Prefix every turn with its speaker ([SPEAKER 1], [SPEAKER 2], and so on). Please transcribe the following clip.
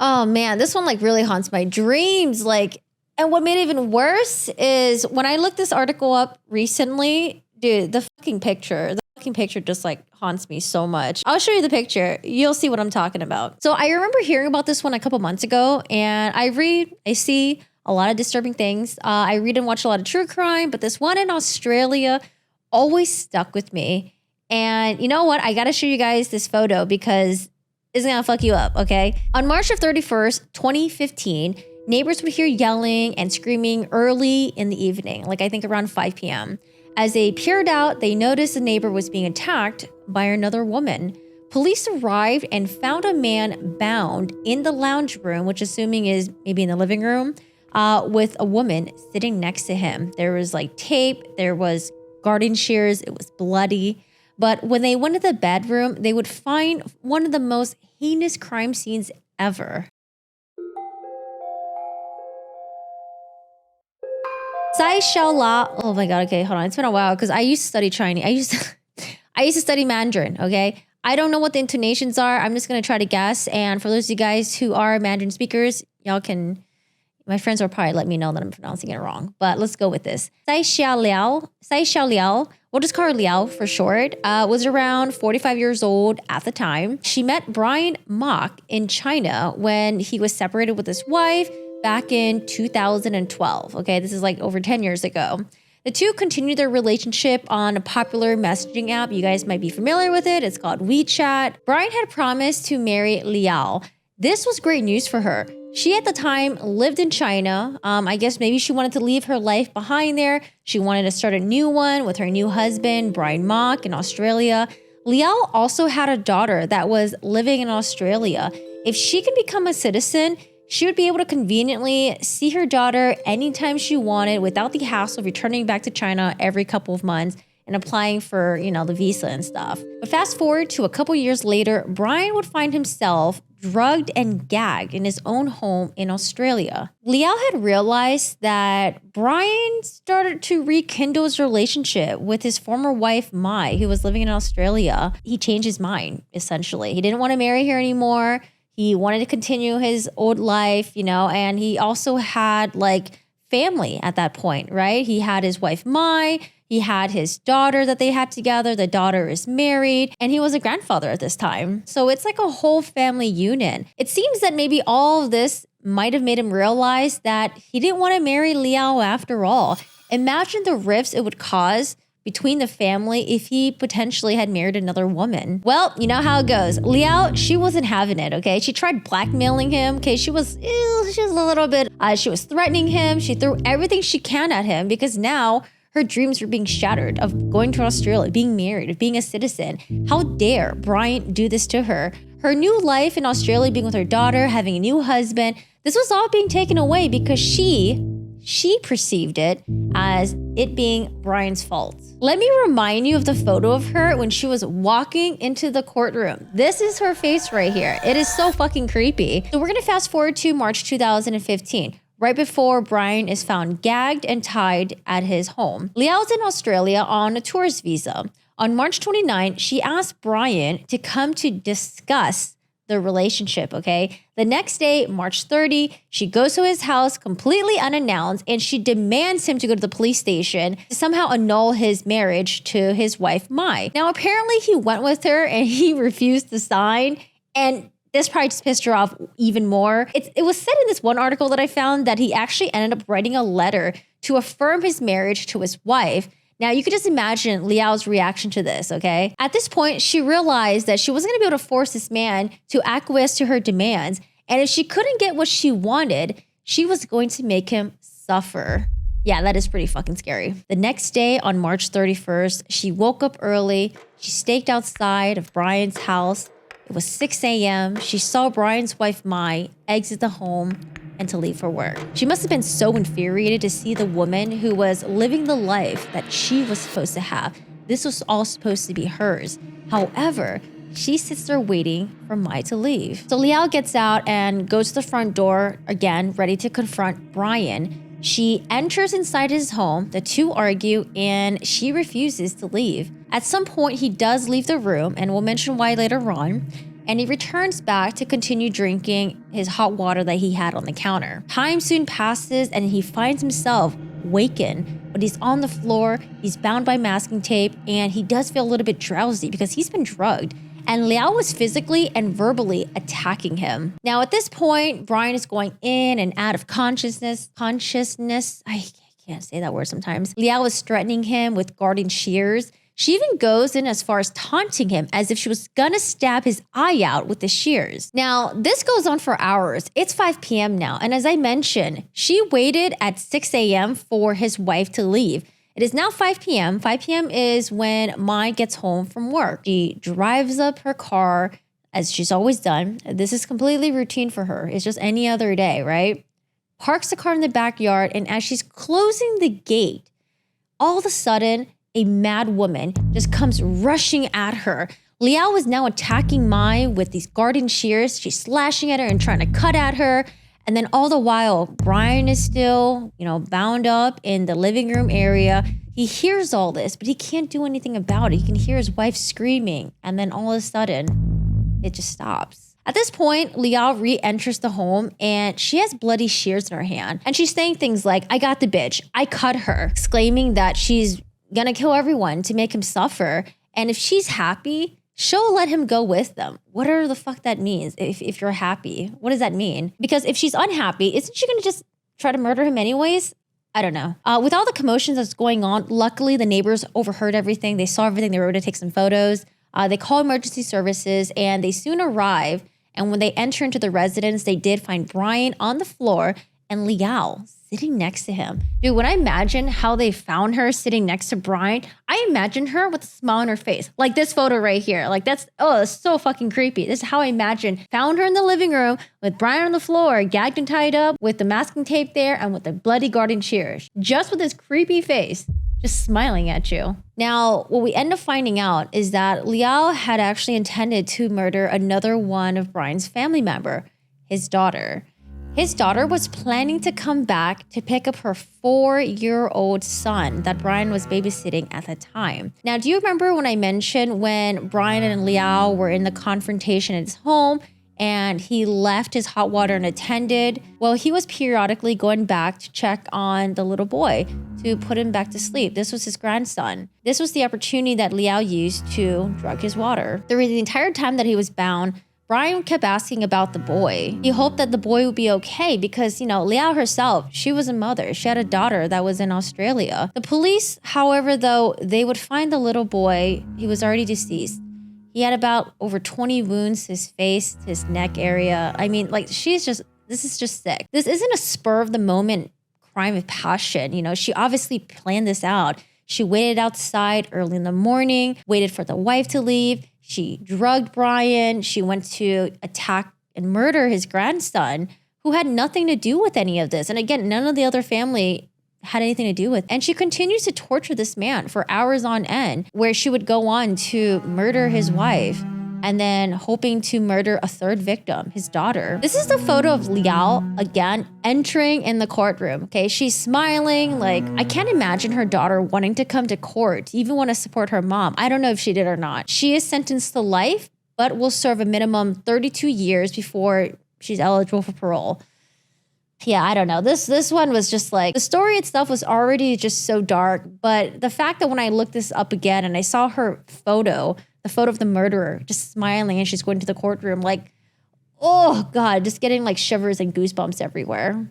[SPEAKER 1] Oh man, this one like really haunts my dreams. Like, and what made it even worse is when I looked this article up recently, dude, the fucking picture just like haunts me so much. I'll show you the picture. You'll see what I'm talking about. So I remember hearing about this one a couple months ago, and I see a lot of disturbing things. I read and watch a lot of true crime, but this one in Australia always stuck with me. And you know what? I got to show you guys this photo because it's gonna fuck you up, okay? On March of 31st, 2015, neighbors would hear yelling and screaming early in the evening, like I think around 5 p.m. As they peered out, they noticed the neighbor was being attacked by another woman. Police arrived and found a man bound in the lounge room, which assuming is maybe in the living room, with a woman sitting next to him. There was like tape, there was garden shears, it was bloody. But when they went to the bedroom, they would find one of the most heinous crime scenes ever. Cai Xia Liao. Oh my God. Okay, hold on. It's been a while because I used to study Chinese. I used to study Mandarin. Okay, I don't know what the intonations are. I'm just gonna try to guess. And for those of you guys who are Mandarin speakers, y'all can. My friends will probably let me know that I'm pronouncing it wrong, but let's go with this. Cai Xia Liao, we'll just call her Liao for short, was around 45 years old at the time. She met Brian Mach in China when he was separated with his wife back in 2012. Okay, this is like over 10 years ago. The two continued their relationship on a popular messaging app. You guys might be familiar with it. It's called WeChat. Brian had promised to marry Liao. This was great news for her. She at the time lived in China. I guess maybe she wanted to leave her life behind there. She wanted to start a new one with her new husband, Brian Mach, in Australia. Liao also had a daughter that was living in Australia. If she could become a citizen, she would be able to conveniently see her daughter anytime she wanted without the hassle of returning back to China every couple of months and applying for, the visa and stuff. But fast forward to a couple years later, Brian would find himself drugged and gagged in his own home in Australia. Liao had realized that Brian started to rekindle his relationship with his former wife, Mai, who was living in Australia. He changed his mind, essentially. He didn't want to marry her anymore. He wanted to continue his old life, and he also had family at that point, right? He had his wife, Mai. He had his daughter that they had together. The daughter is married, and he was a grandfather at this time. So it's like a whole family unit. It seems that maybe all of this might have made him realize that he didn't want to marry Liao after all. Imagine the rifts it would cause between the family if he potentially had married another woman. Well, you know how it goes. Liao, she wasn't having it, okay? She tried blackmailing him, okay? She was a little bit, she was threatening him. She threw everything she can at him because now her dreams were being shattered of going to Australia, being married, of being a citizen. How dare Brian do this to her? Her new life in Australia, being with her daughter, having a new husband, this was all being taken away because she perceived it as it being Brian's fault. Let me remind you of the photo of her when she was walking into the courtroom. This is her face right here. It is so fucking creepy. So we're gonna fast forward to March 2015. Right before Brian is found gagged and tied at his home. Liao's in Australia on a tourist visa. On March 29, she asked Brian to come to discuss the relationship, okay? The next day, March 30, she goes to his house completely unannounced and she demands him to go to the police station to somehow annul his marriage to his wife, Mai. Now, apparently he went with her and he refused to sign, and this probably just pissed her off even more. It was said in this one article that I found that he actually ended up writing a letter to affirm his marriage to his wife. Now, you could just imagine Liao's reaction to this, okay? At this point, she realized that she wasn't gonna be able to force this man to acquiesce to her demands. And if she couldn't get what she wanted, she was going to make him suffer. Yeah, that is pretty fucking scary. The next day, on March 31st, she woke up early. She staked outside of Brian's house. It was 6 a.m. She saw Brian's wife, Mai, exit the home and to leave for work. She must have been so infuriated to see the woman who was living the life that she was supposed to have. This was all supposed to be hers. However, she sits there waiting for Mai to leave. So Liao gets out and goes to the front door, again, ready to confront Brian. She enters inside his home, the two argue, and she refuses to leave. At some point, he does leave the room, and we'll mention why later on. and he returns back to continue drinking his hot water that he had on the counter. Time soon passes and he finds himself wakened, but he's on the floor, he's bound by masking tape, and he does feel a little bit drowsy because he's been drugged. And Liao was physically and verbally attacking him. Now at this point, Brian is going in and out of consciousness. I can't say that word sometimes. Liao is threatening him with garden shears. She even goes in as far as taunting him as if she was gonna stab his eye out with the shears. Now, this goes on for hours. It's 5 p.m. now. And as I mentioned, she waited at 6 a.m. for his wife to leave. It is now 5 p.m. 5 p.m. is when Mai gets home from work. She drives up her car as she's always done. This is completely routine for her. It's just any other day, right? Parks the car in the backyard, and as she's closing the gate, all of a sudden, a mad woman just comes rushing at her. Liao is now attacking Mai with these garden shears. She's slashing at her and trying to cut at her. And then all the while, Brian is still, bound up in the living room area. He hears all this, but he can't do anything about it. He can hear his wife screaming. And then all of a sudden, it just stops. At this point, Liao re-enters the home and she has bloody shears in her hand. And she's saying things like, "I got the bitch. I cut her," exclaiming that she's gonna kill everyone to make him suffer. And if she's happy, she'll let him go with them. Whatever the fuck that means, if you're happy. What does that mean? Because if she's unhappy, isn't she gonna just try to murder him anyways? I don't know. With all the commotions that's going on, luckily the neighbors overheard everything. They saw everything. They were able to take some photos. They call emergency services and they soon arrive. And when they enter into the residence, they did find Brian on the floor and Liao sitting next to him. Dude, when I imagine how they found her sitting next to Brian, I imagine her with a smile on her face. Like this photo right here. Like that's so fucking creepy. This is how I imagine. Found her in the living room with Brian on the floor, gagged and tied up with the masking tape there and with the bloody garden shears. Just with his creepy face, just smiling at you. Now, what we end up finding out is that Liao had actually intended to murder another one of Brian's family member, his daughter. His daughter was planning to come back to pick up her 4-year-old son that Brian was babysitting at the time. Now, do you remember when I mentioned when Brian and Liao were in the confrontation at his home and he left his hot water unattended? Well, he was periodically going back to check on the little boy to put him back to sleep. This was his grandson. This was the opportunity that Liao used to drug his water. The entire time that he was bound, Brian kept asking about the boy. He hoped that the boy would be okay because, Liao herself, she was a mother. She had a daughter that was in Australia. The police, however, though, they would find the little boy. He was already deceased. He had about over 20 wounds to his face, to his neck area. I mean, this is just sick. This isn't a spur of the moment crime of passion. She obviously planned this out. She waited outside early in the morning, waited for the wife to leave. She drugged Brian. She went to attack and murder his grandson, who had nothing to do with any of this. And again, none of the other family had anything to do with. And she continues to torture this man for hours on end, where she would go on to murder his wife and then hoping to murder a third victim, his daughter. This is the photo of Liao, again, entering in the courtroom, okay? She's smiling, I can't imagine her daughter wanting to come to court, even want to support her mom. I don't know if she did or not. She is sentenced to life, but will serve a minimum 32 years before she's eligible for parole. Yeah, I don't know. This one was just the story itself was already just so dark, but the fact that when I looked this up again and I saw her photo, the photo of the murderer just smiling and she's going to the courtroom, oh God, just getting shivers and goosebumps everywhere.